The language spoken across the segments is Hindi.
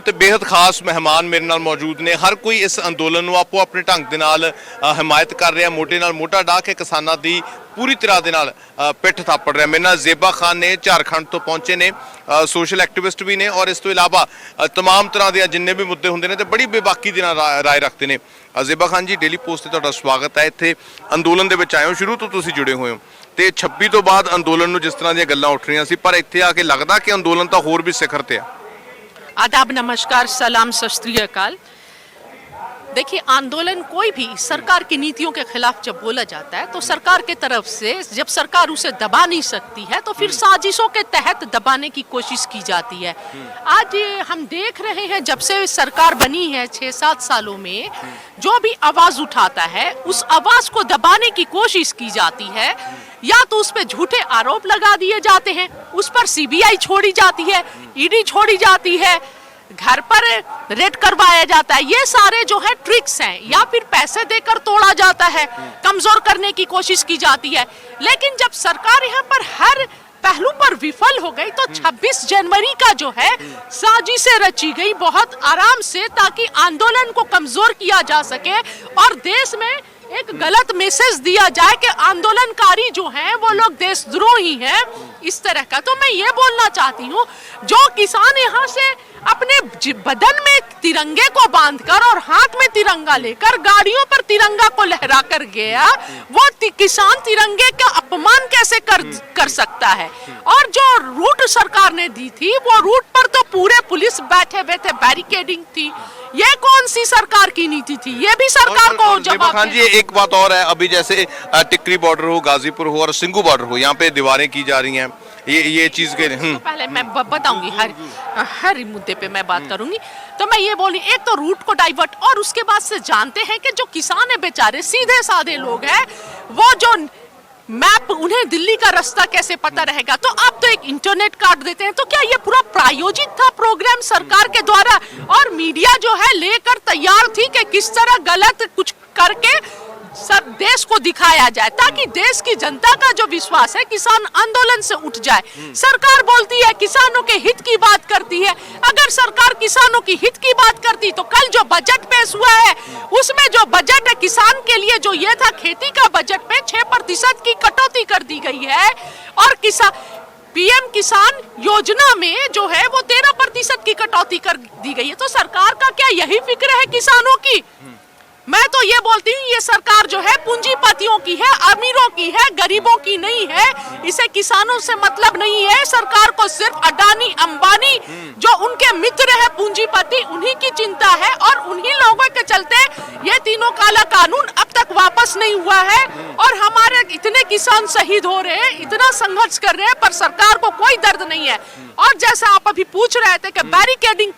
ਤੇ ਬੇहद ਖਾਸ ਮਹਿਮਾਨ ਮੇਰੇ ਨਾਲ ਮੌਜੂਦ ਨੇ। ਹਰ ਕੋਈ ਇਸ ਅੰਦੋਲਨ ਨੂੰ ਆਪੋ ਆਪਣੇ ਢੰਗ ਦੇ ਨਾਲ ਹਮਾਇਤ ਕਰ ਰਿਹਾ, ਮੋਢੇ ਨਾਲ ਮੋਢਾ ਢਾ ਕੇ ਕਿਸਾਨਾਂ ਦੀ ਪੂਰੀ ਤਰ੍ਹਾਂ ਦੇ ਨਾਲ ਪਿੱਠ ਥਾਪੜ ਰਿਹਾ। ਮੇਰੇ ਨਾਲ ਜ਼ੇਬਾ ਖਾਨ ਨੇ, ਝਾਰਖੰਡ ਤੋਂ ਪਹੁੰਚੇ ਨੇ, ਸੋਸ਼ਲ ਐਕਟਿਵਿਸਟ ਵੀ ਨੇ ਔਰ ਇਸ ਤੋਂ ਇਲਾਵਾ तमाम ਤਰ੍ਹਾਂ ਦੇ ਜਿੰਨੇ ਵੀ ਮੁੱਦੇ ਹੁੰਦੇ ਨੇ ਤੇ ਬੜੀ ਬੇਬਾਕੀ ਦੇ ਨਾਲ ਰਾਏ ਰੱਖਦੇ ਨੇ। ਜ਼ੇਬਾ ਖਾਨ ਜੀ, ਡੇਲੀ ਪੋਸਟ ਤੇ ਤੁਹਾਡਾ ਸਵਾਗਤ ਹੈ। ਇੱਥੇ ਅੰਦੋਲਨ ਦੇ ਵਿੱਚ ਆਏ ਹੋ, ਸ਼ੁਰੂ ਤੋਂ ਤੁਸੀਂ ਜੁੜੇ ਹੋਏ ਹੋ ਤੇ 26 ਤੋਂ ਬਾਅਦ ਅੰਦੋਲਨ ਨੂੰ ਜਿਸ ਤਰ੍ਹਾਂ ਦੀਆਂ ਗੱਲਾਂ ਉੱਠ ਰਹੀਆਂ ਸੀ, ਪਰ ਇੱਥੇ ਆ ਕੇ ਲੱਗਦਾ ਕਿ ਅੰਦੋਲਨ ਤਾਂ ਹੋਰ ਵੀ ਸਿਖਰ ਤੇ ਆ। आदाब, नमस्कार, सलाम, सत श्री अकाल। देखिए, आंदोलन कोई भी सरकार की नीतियों के खिलाफ जब बोला जाता है तो सरकार के तरफ से जब सरकार उसे दबा नहीं सकती है तो फिर साजिशों के तहत दबाने की कोशिश की जाती है। आज हम देख रहे हैं, जब से सरकार बनी है 6-7 सालों में, जो भी आवाज उठाता है उस आवाज को दबाने की कोशिश की जाती है। या तो उस पर झूठे आरोप लगा दिए जाते हैं, उस पर सीबीआई छोड़ी जाती है, ईडी छोड़ी जाती है, घर पर रेड करवाया जाता है। ये सारे जो है ट्रिक्स हैं, या फिर पैसे देकर तोड़ा जाता है, कमजोर करने की कोशिश की जाती है। लेकिन जब सरकार यहाँ पर हर पहलू पर विफल हो गई तो 26 जनवरी का जो है साजिशें रची गई बहुत आराम से, ताकि आंदोलन को कमजोर किया जा सके और देश में एक गलत मैसेज दिया जाए कि आंदोलनकारी जो हैं वो लोग देशद्रोही हैं, इस तरह का। तो मैं ये बोलना चाहती हूँ, जो किसान यहाँ से अपने बदन में तिरंगे को बांधकर और हाथ में तिरंगा लेकर गाड़ियों पर तिरंगा को लहरा कर गया, वो किसान तिरंगे का अपमान कैसे कर सकता है। और जो रूट सरकार ने दी थी, वो रूट पर तो पूरे पुलिस बैठे हुए थे, बैरिकेडिंग थी। ये कौन सी सरकार की नीति थी? ये भी सरकार को जवाब। हाँ जी, एक बात और है, अभी जैसे टिकरी बॉर्डर हो, गाजीपुर हो और सिंगू बॉर्डर हो, यहाँ पे दीवारें की जा रही हैं, ये चीज के तो पहले मैं बताऊंगी, हर मुद्दे पे मैं बात करूंगी। तो मैं ये बोली, एक तो रूट को डाइवर्ट, और उसके बाद से जानते हैं कि जो किसान है बेचारे सीधे साधे लोग हैं, वो जो मैप, उन्हें दिल्ली का रास्ता कैसे पता रहेगा। तो अब तो एक इंटरनेट काट देते हैं। तो क्या ये पूरा प्रायोजित था प्रोग्राम सरकार के द्वारा, और मीडिया जो है लेकर तैयार थी कि किस तरह गलत कुछ करके सब देश को दिखाया जाए, ताकि देश की जनता का जो विश्वास है किसान आंदोलन से उठ जाए। सरकार बोलती है किसानों के हित की बात करती है। अगर सरकार किसानों की हित की बात करती तो कल जो बजट पेश हुआ है उसमें जो बजट है किसान के लिए, जो ये था खेती का बजट पे 6% की कटौती कर दी गई है, और पीएम किसान योजना में जो है वो 13% की कटौती कर दी गई है। तो सरकार का क्या यही फिक्र है किसानों की? मैं तो ये बोलती हूँ, ये सरकार जो है पूंजीपतियों की है, अमीरों की है, गरीबों की नहीं है। इसे किसानों से मतलब नहीं है। सरकार को सिर्फ अडानी, अंबानी, जो उनके मित्र है पूंजीपति, उन्हीं की चिंता है, और उन्हीं लोगों के चलते ये तीनों काला कानून अब तक वापस नहीं हुआ है। और हमारे इतने किसान शहीद हो रहे हैं, इतना संघर्ष कर रहे हैं, पर सरकार को कोई दर्द नहीं है। और जैसे आप अभी पूछ रहे थे कि बैरिकेडिंग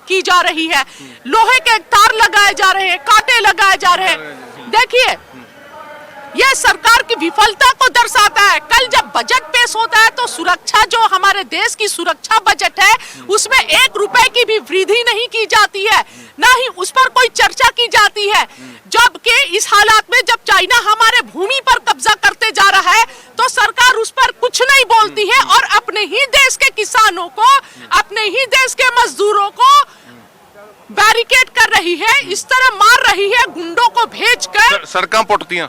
की जा रही है, लोहे के तार लगाए जा रहे हैं, कांटे लगाए जा रहे हैं, देखिए यह सरकार की विफलता को दर्शाता है। कल जब बजट पेश होता है तो सुरक्षा, जो हमारे देश की सुरक्षा बजट है, उसमें 1 रुपए की भी वृद्धि नहीं की जाती है, ना ही उस पर कोई चर्चा की जाती है। जबकि इस हालात में जब चाइना हमारे भूमि पर कब्जा करते जा रहा है तो सरकार उस पर कुछ नहीं बोलती है, और अपने ही देश के किसानों को, अपने ही देश के मजदूरों को बैरिकेड कर रही है, इस तरह मार रही है, गुंडों को भेजकर सड़कें पुटतियां,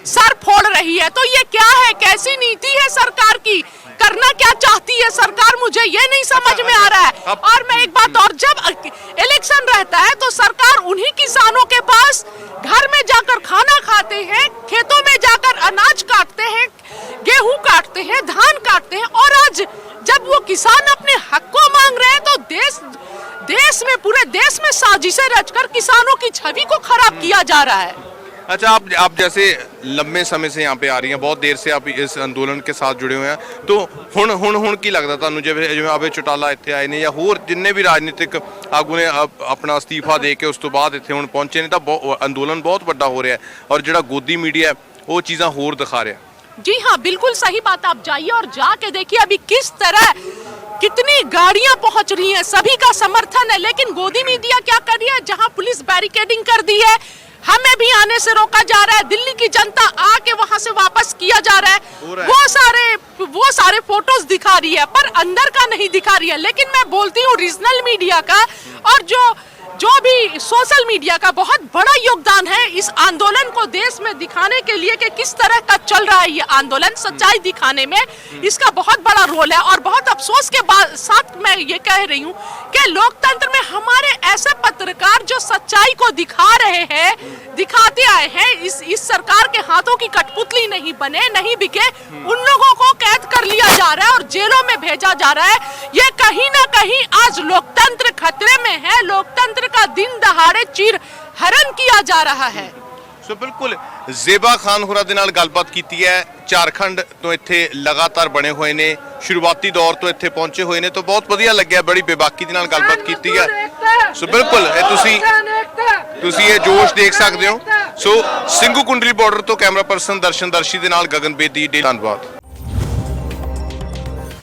सर फोड़ रही है। तो ये क्या है? कैसी नीति है सरकार की? करना क्या चाहती है सरकार? मुझे ये नहीं समझ में आ रहा है। और मैं एक बात और, जब इलेक्शन रहता है तो सरकार उन्हीं किसानों के पास घर में जाकर खाना खाते हैं, खेतों में जाकर अनाज काटते हैं, गेहूं काटते हैं, धान काटते हैं, और आज जब वो किसान अपने हक को मांग रहे हैं तो देश में, पूरे देश में साजिशें रचकर किसानों की छवि को खराब किया जा रहा है। अच्छा, आप जैसे लंबे समय से यहाँ पे आ रही हैं, बहुत देर से आप इस अंदोलन के साथ जुड़े हुए हैं, तो ਹੁਣ ਕੀ ਲੱਗਦਾ ਤੁਹਾਨੂੰ, ਜਿਵੇਂ ਆਵੇ ਚਟਾਲਾ ਇੱਥੇ ਆਏ ਨੇ ਜਾਂ ਹੋਰ ਜਿੰਨੇ ਵੀ ਰਾਜਨੀਤਿਕ ਆਗੂ ਨੇ ਆਪਣਾ ਅਸਤੀਫਾ ਦੇ ਕੇ ਉਸ ਤੋਂ ਬਾਅਦ ਇੱਥੇ ਹੁਣ ਪਹੁੰਚੇ ਨੇ, ਤਾਂ ਅੰਦੋਲਨ ਬਹੁਤ ਵੱਡਾ ਹੋ ਰਿਹਾ ਹੈ, ਔਰ ਜਿਹੜਾ ਗੋਦੀ ਮੀਡੀਆ ਉਹ ਚੀਜ਼ਾਂ ਹੋਰ ਦਿਖਾ ਰਿਹਾ। जी हाँ, बिल्कुल सही बात। आप जाइए और जाके देखिए अभी किस तरह कितनी गाड़ियां पहुंच रही हैं, सभी का समर्थन है। लेकिन गोदी मीडिया क्या कर रही है? जहां पुलिस बैरिकेडिंग कर दी है, हमें भी आने से रोका जा रहा है, दिल्ली की जनता आके वहां से वापस किया जा रहा है। वो सारे फोटोज दिखा रही है पर अंदर का नहीं दिखा रही है। लेकिन मैं बोलती हूँ रीजनल मीडिया का और जो भी सोशल मीडिया का बहुत बड़ा योगदान है इस आंदोलन को देश में दिखाने के लिए कि किस तरह का चल रहा है ये आंदोलन, सच्चाई दिखाने में इसका बहुत बड़ा रोल है। और बहुत अफसोस के साथ मैं ये कह रही हूँ कि लोकतंत्र में हमारे ऐसे पत्रकार जो सच्चाई को दिखा रहे हैं, दिखाते आए हैं, इस सरकार के हाथों की कठपुतली नहीं बने, नहीं बिके, उन लोगों को कैद कर लिया जा रहा है और जेलों में भेजा जा रहा है। ये कहीं ना कहीं आज लोकतंत्र खतरे में है, लोकतंत्र का दिन दहाड़े चीर हरण किया जा रहा है। ਸੋ ਬਿਲਕੁਲ ਜ਼ੇਬਾ ਖਾਨ ਹੋਰਾਂ ਦੇ ਨਾਲ ਗੱਲਬਾਤ ਕੀਤੀ ਹੈ। ਝਾਰਖੰਡ ਤੋਂ ਇੱਥੇ ਲਗਾਤਾਰ ਬਣੇ ਹੋਏ ਨੇ, ਸ਼ੁਰੂਆਤੀ ਦੌਰ ਤੋਂ ਇੱਥੇ ਪਹੁੰਚੇ ਹੋਏ ਨੇ, ਤਾਂ ਬਹੁਤ ਵਧੀਆ ਲੱਗਿਆ, ਬੜੀ ਬੇਬਾਕੀ ਦੇ ਨਾਲ ਗੱਲਬਾਤ ਕੀਤੀ ਹੈ। ਸੋ ਬਿਲਕੁਲ ਇਹ ਤੁਸੀਂ ਇਹ ਜੋਸ਼ ਦੇਖ ਸਕਦੇ ਹੋ। ਸੋ ਸਿੰਘੂ ਕੁੰਡਲੀ ਬਾਰਡਰ ਤੋਂ ਕੈਮਰਾ ਪਰਸਨ ਦਰਸ਼ਨ ਦਰਸ਼ੀ ਦੇ ਨਾਲ ਗਗਨ ਬੇਦੀ, ਧੰਨਵਾਦ।